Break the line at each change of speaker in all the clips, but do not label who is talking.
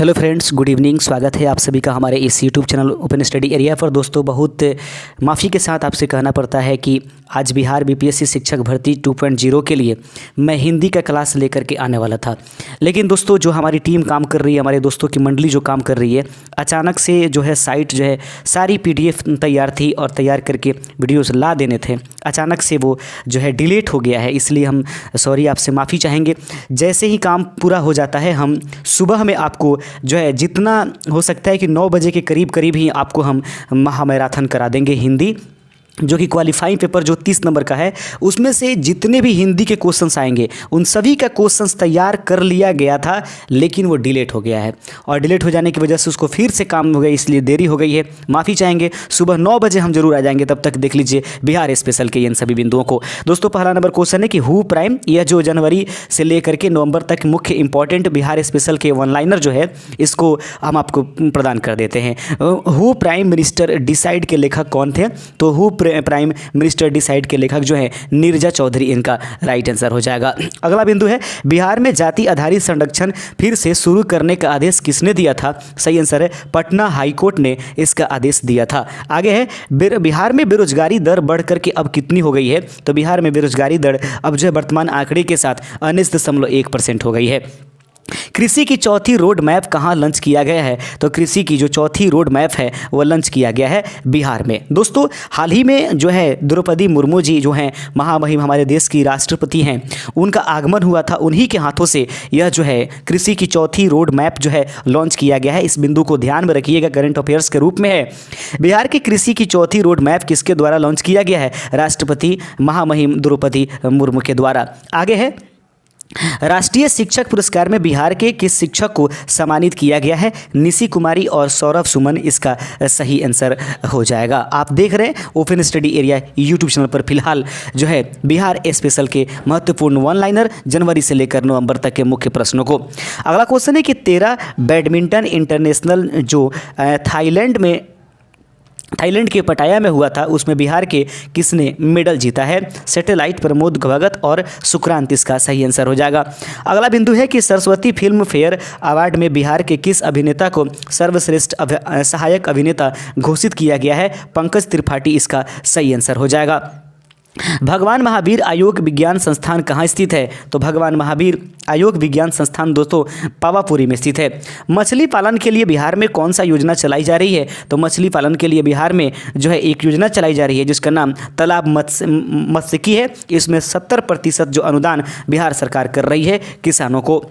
Hello friends, good evening. स्वागत है आप सभी का हमारे इस YouTube channel open study area पर। दोस्तों, बहुत माफ़ी के साथ आपसे कहना पड़ता है कि आज बिहार बीपीएससी शिक्षक भर्ती 2.0 के लिए मैं हिंदी का क्लास लेकर के आने वाला था, लेकिन दोस्तों जो हमारी टीम काम कर रही है, हमारे दोस्तों की मंडली जो काम कर रही है, अचानक से जो है साइट जो है सारी PDF तैयार थी और तैयार करके वीडियोस ला देने थे, अचानक से वो जो है डिलीट हो गया है। इसलिए हम सॉरी, आपसे माफ़ी चाहेंगे। जैसे ही काम पूरा हो जाता है हम सुबह में आपको जो है जितना हो सकता है कि 9 बजे के करीब ही आपको हम महामैराथन करा देंगे हिंदी, जो कि क्वालिफाइंग पेपर जो 30 नंबर का है उसमें से जितने भी हिंदी के क्वेश्चंस आएंगे उन सभी का क्वेश्चंस तैयार कर लिया गया था, लेकिन वो डिलीट हो गया है और डिलीट हो जाने की वजह से उसको फिर से काम हो गया, इसलिए देरी हो गई है। माफ़ी चाहेंगे। सुबह 9 बजे हम जरूर आ जाएंगे, तब तक देख लीजिए बिहार स्पेशल के इन सभी बिंदुओं को। दोस्तों, पहला नंबर क्वेश्चन है कि हु प्राइम, यह जो जनवरी से लेकर के नवंबर तक मुख्य इंपॉर्टेंट बिहार स्पेशल के वन लाइनर जो है इसको हम आपको प्रदान कर देते हैं। हु प्राइम मिनिस्टर डिसाइड के लेखक कौन थे? तो हु प्राइम मिनिस्टर डिसाइड के लेखक जो है नीरजा चौधरी, इनका राइट आंसर हो जाएगा। अगला बिंदु है बिहार में जाति आधारित संरक्षण फिर से शुरू करने का आदेश किसने दिया था? सही आंसर है पटना हाईकोर्ट ने इसका आदेश दिया था। आगे है बिहार में बेरोजगारी दर बढ़ करके अब कितनी हो गई है? तो बिहार में बेरोजगारी दर अब जो है वर्तमान आंकड़े के साथ 19.1% हो गई है। कृषि की चौथी रोड मैप कहाँ लॉन्च किया गया है? तो कृषि की जो चौथी रोड मैप है वो लॉन्च किया गया है बिहार में। दोस्तों, हाल ही में जो है द्रौपदी मुर्मू जी जो हैं महामहिम हमारे देश की राष्ट्रपति हैं, उनका आगमन हुआ था, उन्हीं के हाथों से यह जो है कृषि की चौथी रोड मैप जो है लॉन्च किया गया है। इस बिंदु को ध्यान में रखिएगा, करंट अफेयर्स के रूप में है। बिहार की कृषि की चौथी रोड मैप किसके द्वारा लॉन्च किया गया है? राष्ट्रपति महामहिम द्रौपदी मुर्मू के द्वारा। आगे है राष्ट्रीय शिक्षक पुरस्कार में बिहार के किस शिक्षक को सम्मानित किया गया है? निशी कुमारी और सौरभ सुमन इसका सही आंसर हो जाएगा। आप देख रहे हैं open study area YouTube channel पर फिलहाल जो है बिहार स्पेशल के महत्वपूर्ण वन लाइनर जनवरी से लेकर नवंबर तक के मुख्य प्रश्नों को। अगला क्वेश्चन है कि 13 बैडमिंटन इंटरनेशनल जो थाईलैंड के पटाया में हुआ था उसमें बिहार के किसने मेडल जीता है? सैटेलाइट, प्रमोद भगत और सुक्रांत इसका सही आंसर हो जाएगा। अगला बिंदु है कि सरस्वती फिल्म फेयर अवार्ड में बिहार के किस अभिनेता को सर्वश्रेष्ठ सहायक अभिनेता घोषित किया गया है? पंकज त्रिपाठी इसका सही आंसर हो जाएगा। भगवान महावीर आयोग विज्ञान संस्थान कहाँ स्थित है? तो भगवान महावीर आयोग विज्ञान संस्थान दोस्तों पावापुरी में स्थित है। मछली पालन के लिए बिहार में कौन सा योजना चलाई जा रही है? तो मछली पालन के लिए बिहार में जो है एक योजना चलाई जा रही है जिसका नाम तालाब मत्स्यिकी है। इसमें 70% जो अनुदान बिहार सरकार कर रही है किसानों को।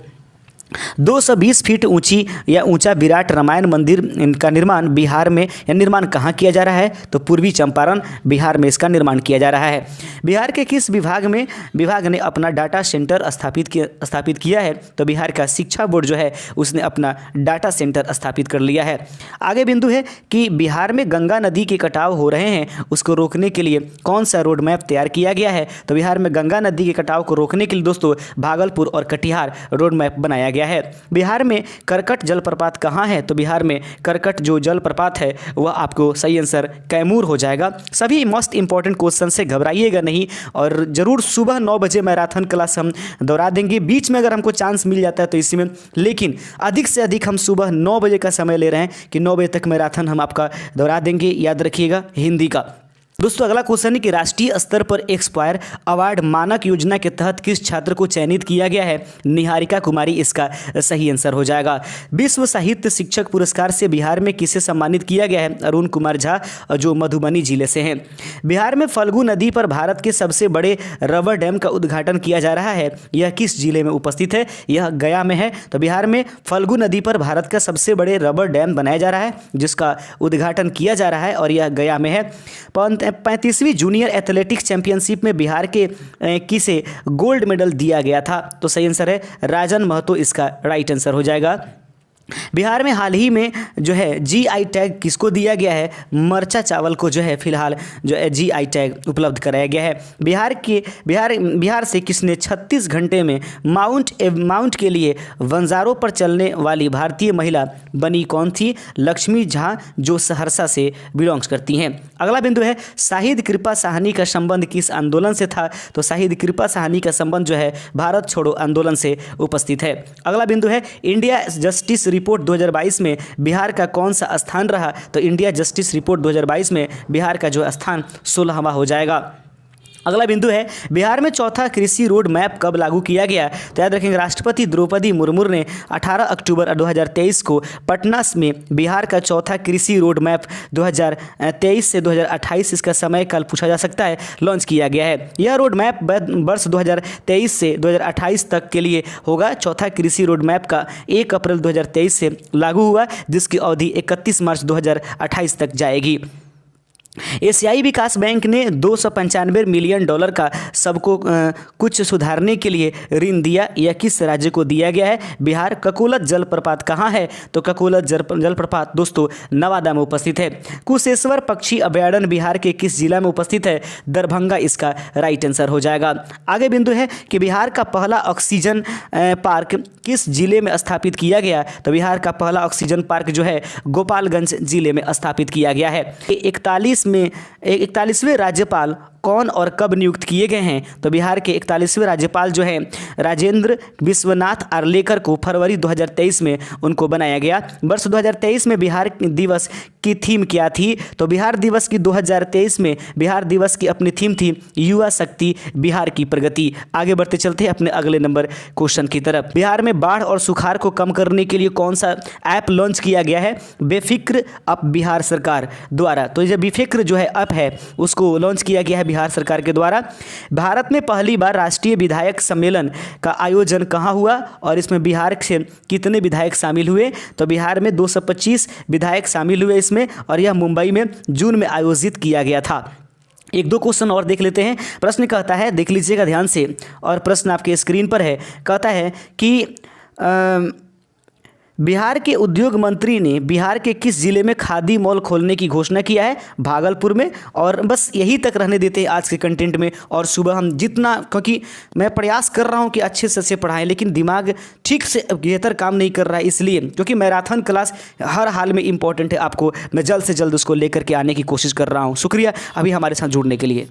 220 फीट ऊंची या ऊंचा विराट रामायण मंदिर का निर्माण बिहार में या निर्माण कहाँ किया जा रहा है? तो पूर्वी चंपारण बिहार में इसका निर्माण किया जा रहा है। बिहार के किस विभाग ने अपना डाटा सेंटर स्थापित किया है? तो बिहार का शिक्षा बोर्ड जो है उसने अपना डाटा सेंटर स्थापित कर लिया है। आगे बिंदु है कि बिहार में गंगा नदी के कटाव हो रहे हैं, उसको रोकने के लिए कौन सा रोड मैप तैयार किया गया है? तो बिहार में गंगा नदी के कटाव को रोकने के लिए दोस्तों भागलपुर और कटिहार रोड मैप बनाया गया है। बिहार में करकट जलप्रपात कहाँ है? तो बिहार में करकट जो जलप्रपात है वह आपको सही आंसर कैमूर हो जाएगा। सभी मोस्ट इंपॉर्टेंट क्वेश्चन से घबराइएगा नहीं और जरूर सुबह 9 बजे मैराथन क्लास हम दोहरा देंगे। बीच में अगर हमको चांस मिल जाता है तो इसी में, लेकिन अधिक से अधिक हम सुबह 9 बजे का समय ले रहे हैं कि 9 बजे तक मैराथन हम आपका दोहरा देंगे। याद रखिएगा हिंदी का। दोस्तों, अगला क्वेश्चन है कि राष्ट्रीय स्तर पर एक्सपायर अवार्ड मानक योजना के तहत किस छात्र को चयनित किया गया है? निहारिका कुमारी इसका सही आंसर हो जाएगा। विश्व साहित्य शिक्षक पुरस्कार से बिहार में किसे सम्मानित किया गया है? अरुण कुमार झा जो मधुबनी जिले से हैं। बिहार में फल्गु नदी पर भारत के सबसे बड़े रबर डैम का उद्घाटन किया जा रहा है, यह किस जिले में उपस्थित है? यह गया में है। तो बिहार में फल्गु नदी पर भारत का सबसे बड़े रबर डैम बनाया जा रहा है जिसका उद्घाटन किया जा रहा है और यह गया में है। 35वीं जूनियर एथलेटिक्स चैंपियनशिप में बिहार के किसे गोल्ड मेडल दिया गया था? तो सही आंसर है राजन महतो इसका राइट आंसर हो जाएगा। बिहार में हाल ही में जो है GI टैग किसको दिया गया है? मरचा चावल को जो है फिलहाल जो है GI टैग उपलब्ध कराया गया है। बिहार से किसने 36 घंटे में माउंट के लिए वंजारों पर चलने वाली भारतीय महिला बनी? कौन थी? लक्ष्मी झा जो सहरसा से बिलोंग्स करती हैं। अगला बिंदु है शाहिद कृपा साहनी का संबंध किस आंदोलन से था? तो शाहिद कृपा साहनी का संबंध जो है भारत छोड़ो आंदोलन से उपस्थित है। अगला बिंदु है इंडिया जस्टिस रिपोर्ट 2022 में बिहार का कौन सा स्थान रहा? तो इंडिया जस्टिस रिपोर्ट 2022 में बिहार का जो स्थान 16वां हो जाएगा। अगला बिंदु है बिहार में चौथा कृषि रोड मैप कब लागू किया गया? तो याद रखेंगे राष्ट्रपति द्रौपदी मुर्मू ने 18 अक्टूबर 2023 को पटना में बिहार का चौथा कृषि रोड मैप 2023 से 2028 इसका समय काल पूछा जा सकता है, लॉन्च किया गया है। यह रोड मैप वर्ष 2023 से 2028 तक के लिए होगा। चौथा कृषि रोड मैप का 1 अप्रैल 2023 से लागू हुआ, जिसकी अवधि 31 मार्च 2028 तक जाएगी। एशियाई विकास बैंक ने $295 मिलियन का सबको कुछ सुधारने के लिए ऋण दिया। यह किस राज्य को दिया गया है? बिहार। ककोलत जलप्रपात कहाँ है? तो ककोलत जलप्रपात दोस्तों नवादा में उपस्थित है। कुशेश्वर पक्षी अभयारण्य बिहार के किस जिला में उपस्थित है? दरभंगा इसका राइट आंसर हो जाएगा। आगे बिंदु है कि बिहार का पहला ऑक्सीजन पार्क किस जिले में स्थापित किया गया? तो बिहार का पहला ऑक्सीजन पार्क जो है गोपालगंज जिले में स्थापित किया गया है। 41वें राज्यपाल कौन और कब नियुक्त किए गए हैं? तो बिहार के 41वें राज्यपाल जो हैं राजेंद्र विश्वनाथ आर्लेकर को फरवरी 2023 में उनको बनाया गया। वर्ष 2023 में बिहार दिवस की थीम क्या थी? तो बिहार दिवस की 2023 में बिहार दिवस की अपनी थीम थी युवा शक्ति बिहार की प्रगति। आगे बढ़ते चलते हैं अपने अगले नंबर क्वेश्चन की तरफ। बिहार में बाढ़ और सुखाड़ को कम करने के लिए कौन सा ऐप लॉन्च किया गया है? बेफिक्र अप बिहार सरकार द्वारा। तो ये बेफिक्र जो है ऐप है उसको लॉन्च किया गया है बिहार सरकार के द्वारा। भारत में पहली बार राष्ट्रीय विधायक सम्मेलन का आयोजन कहाँ हुआ और इसमें बिहार से कितने विधायक शामिल हुए? तो बिहार में 225 विधायक शामिल हुए इसमें, और यह मुंबई में जून में आयोजित किया गया था। एक दो क्वेश्चन और देख लेते हैं। प्रश्न कहता है, देख लीजिएगा ध्यान से, और प्रश्न आपके स्क्रीन पर है। कहता है कि बिहार के उद्योग मंत्री ने बिहार के किस जिले में खादी मॉल खोलने की घोषणा किया है? भागलपुर में। और बस यही तक रहने देते हैं आज के कंटेंट में। और सुबह हम जितना, क्योंकि मैं प्रयास कर रहा हूं कि अच्छे से पढ़ाएं, लेकिन दिमाग ठीक से बेहतर काम नहीं कर रहा है, इसलिए क्योंकि मैराथन क्लास हर हाल में इंपॉर्टेंट है। आपको मैं जल्द से जल्द उसको लेकर के आने की कोशिश कर रहा हूँ। शुक्रिया अभी हमारे साथ जुड़ने के लिए।